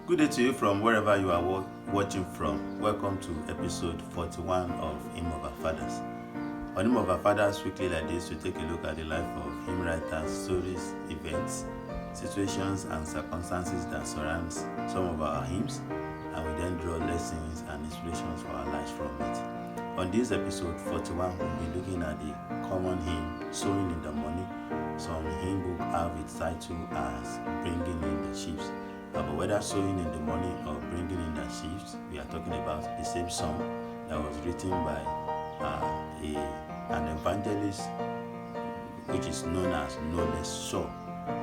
Good day to you from wherever you are watching from. Welcome to episode 41 of Hymn of Our Fathers. On Hymn of Our Fathers, weekly like this, we take a look at the life of hymn writers, stories, events, situations, and circumstances that surround some of our hymns, and we then draw lessons and inspirations for our lives from it. On this episode 41, we'll be looking at the common hymn, Sowing in the Morning. Some hymn book have its title as Bringing in the Sheaves. But whether sowing in the morning or bringing in the sheaves, we are talking about the same song that was written by an evangelist, which is known as No Less So.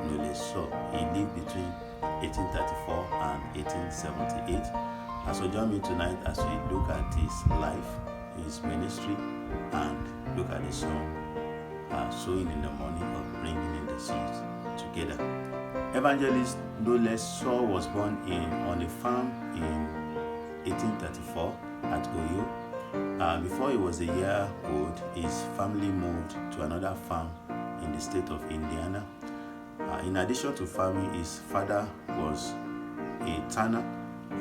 He lived between 1834 and 1878. And so join me tonight as we look at his life, his ministry, and look at the song Sowing in the Morning or Bringing in the Sheaves together. Evangelist No Less So was born on a farm in 1834 at Oyo. Before he was a year old, his family moved to another farm in the state of Indiana. In addition to farming, his father was a tanner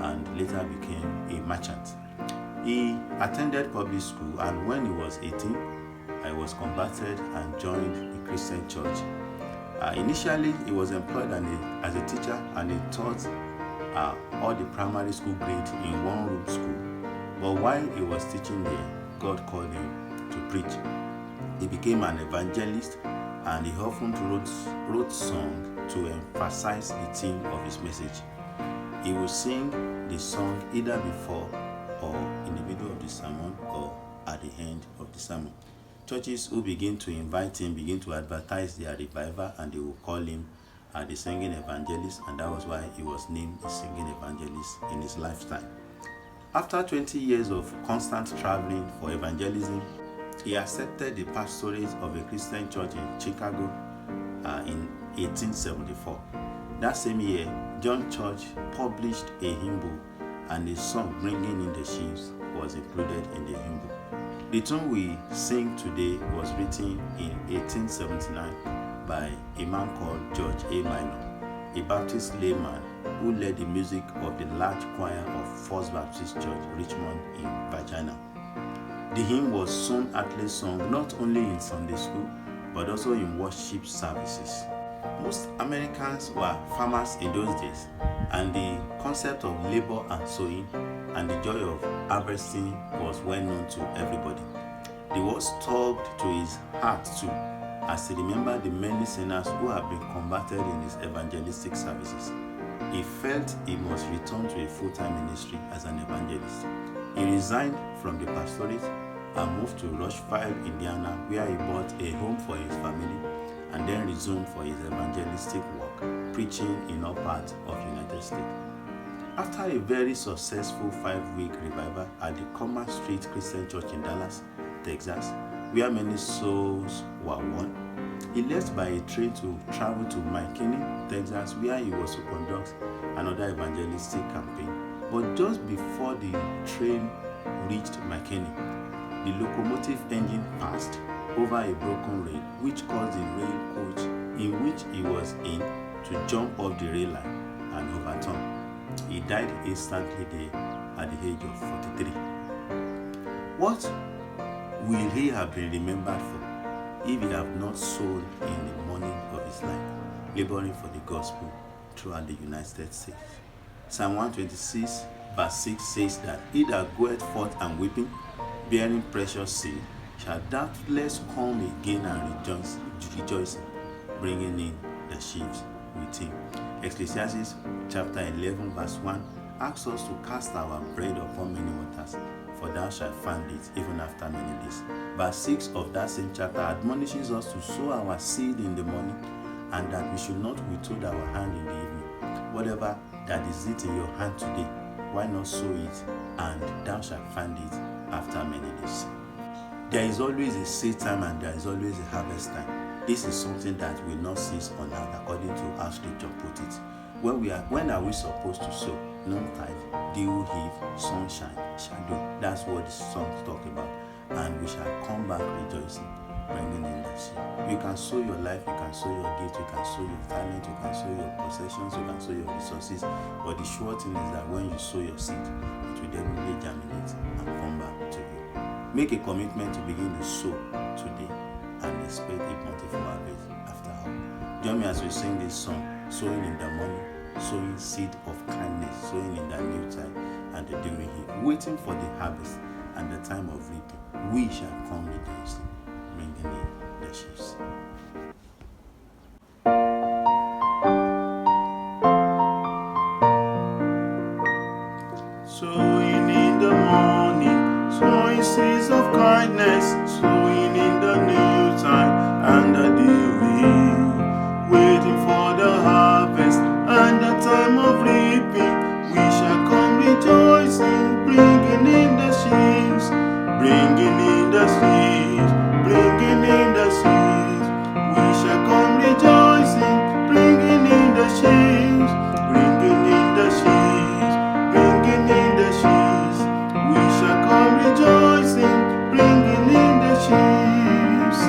and later became a merchant. He attended public school, and when he was 18, he was converted and joined the Christian church. Initially, he was employed as a teacher, and he taught all the primary school grades in one-room school. But while he was teaching there, God called him to preach. He became an evangelist, and he often wrote songs to emphasize the theme of his message. He would sing the song either before or in the middle of the sermon or at the end of the sermon. Churches who begin to invite him begin to advertise their revival, and they will call him the singing evangelist, and that was why he was named the singing evangelist in his lifetime. After 20 years of constant traveling for evangelism, he accepted the pastorate of a Christian church in Chicago in 1874. That same year, John Church published a hymn book, and the song Bringing in the Sheaves was included in the hymn book. The tune we sing today was written in 1879 by a man called George A. Minor, a Baptist layman who led the music of the large choir of First Baptist Church, Richmond in Virginia. The hymn was soon aptly sung not only in Sunday school, but also in worship services. Most Americans were farmers in those days, and the concept of labor and sowing and the joy of harvesting was well known to everybody. The words tugged to his heart too, as he remembered the many sinners who had been converted in his evangelistic services. He felt he must return to a full-time ministry as an evangelist. He resigned from the pastorate and moved to Rushville, Indiana, where he bought a home for his family and then resumed for his evangelistic work, preaching in all parts of the United States. After a very successful 5-week revival at the Commerce Street Christian Church in Dallas, Texas, where many souls were won, he left by a train to travel to McKinney, Texas, where he was to conduct another evangelistic campaign. But just before the train reached McKinney, the locomotive engine passed over a broken rail, which caused the rail coach in which he was in to jump off the rail line and overturn. He died instantly there at the age of 43. What will he have been remembered for if he had not sown in the morning of his life, laboring for the gospel throughout the United States? Psalm 126 verse 6 says that he that goeth forth and weeping, bearing precious seed, shall doubtless come again and rejoicing, bringing in the sheaves with him. Ecclesiastes chapter 11 verse 1 asks us to cast our bread upon many waters, for thou shalt find it even after many days. Verse 6 of that same chapter admonishes us to sow our seed in the morning, and that we should not withhold our hand in the evening. Whatever that is it in your hand today, why not sow it, and thou shalt find it after many days. There is always a seed time and there is always a harvest time. This is something that will not cease on earth, according to how Scripture put it. When are we supposed to sow? Noontide, dew heave, sunshine, shadow. That's what the song talks about. And we shall come back rejoicing. bringing in the sheep. You can sow your life, you can sow your gift, you can sow your talent, you can sow your possessions, you can sow your resources. But the sure thing is that when you sow your seed, it will definitely germinate and come back to you. Make a commitment to begin to sow today and expect a bountiful harvest after all. Join me as we sing this song, sowing in the morning, sowing seed of kindness, sowing in the new time and the during heat, waiting for the harvest and the time of reaping. We shall come rejoicing, bringing in the sheaves. Sowing in the morning, sowing seeds of kindness, sowing in the new time and the during, waiting for the harvest and the time of reaping. We shall come rejoicing, bringing in the sheaves, bringing in the sheaves, bringing in the sheaves. We shall come rejoicing, bringing in the sheaves, bringing in the sheaves, bringing in the sheaves. We shall come rejoicing, bringing in the sheaves.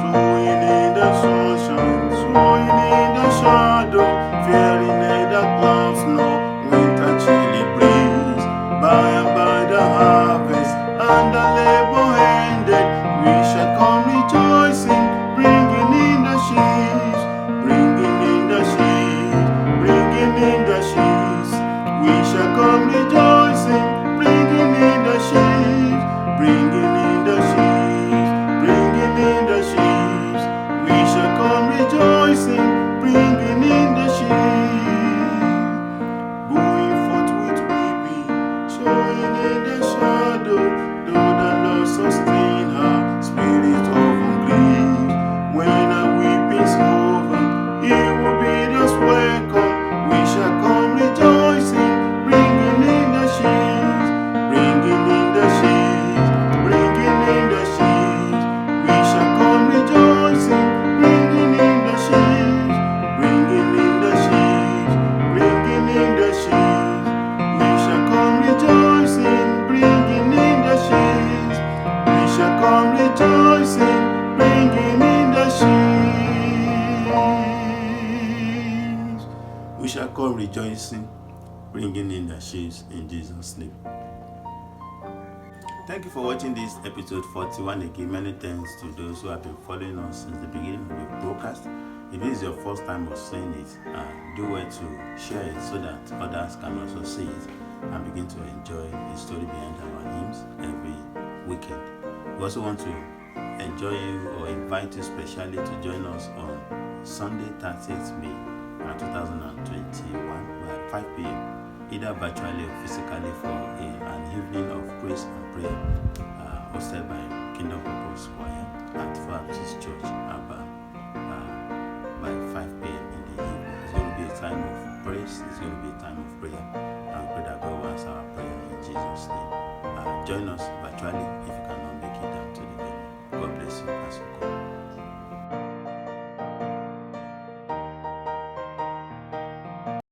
Sowing in the sunshine, sowing in the shadow, fearing neither clouds nor winter chilly breeze. By and by the harvest and the labor ended, we shall come rejoicing, bringing in the sheaves, bringing in the sheaves, bringing in the sheaves. We shall come rejoicing, bringing in the sheaves, bringing in the sheaves, bringing in the sheaves. We shall come rejoicing, bringing in the sheaves. Going forth with weeping, showing in the shadow, though the Lord sustain her spirit of grief. When her weeping's over, He will bid us welcome. We shall come rejoicing, bringing in the sheaves, bringing in the sheaves, bringing in the sheaves. We shall come rejoicing, bringing in the sheaves, bringing in the sheaves, bringing in the sheaves. We shall come rejoicing, bringing in the sheaves. We shall come rejoicing, bringing in the sheaves. We shall come rejoicing, bringing in the sheaves in Jesus' name. Thank you for watching this episode 41 again. Many thanks to those who have been following us since the beginning of the broadcast. If this is your first time of seeing it, do well to share it so that others can also see it and begin to enjoy the story behind our hymns every weekend. We also want to enjoy you or invite you specially to join us on Sunday 30th May 2021 by 5 p.m. either virtually or physically for an evening of praise and prayer hosted by Kingdom Purpose Choir at Baptist Church, Abba, by 5 p.m. in the evening. It's going to be a time of praise, it's going to be a time of prayer, and we pray that God will answer our prayer in Jesus' name. Join us virtually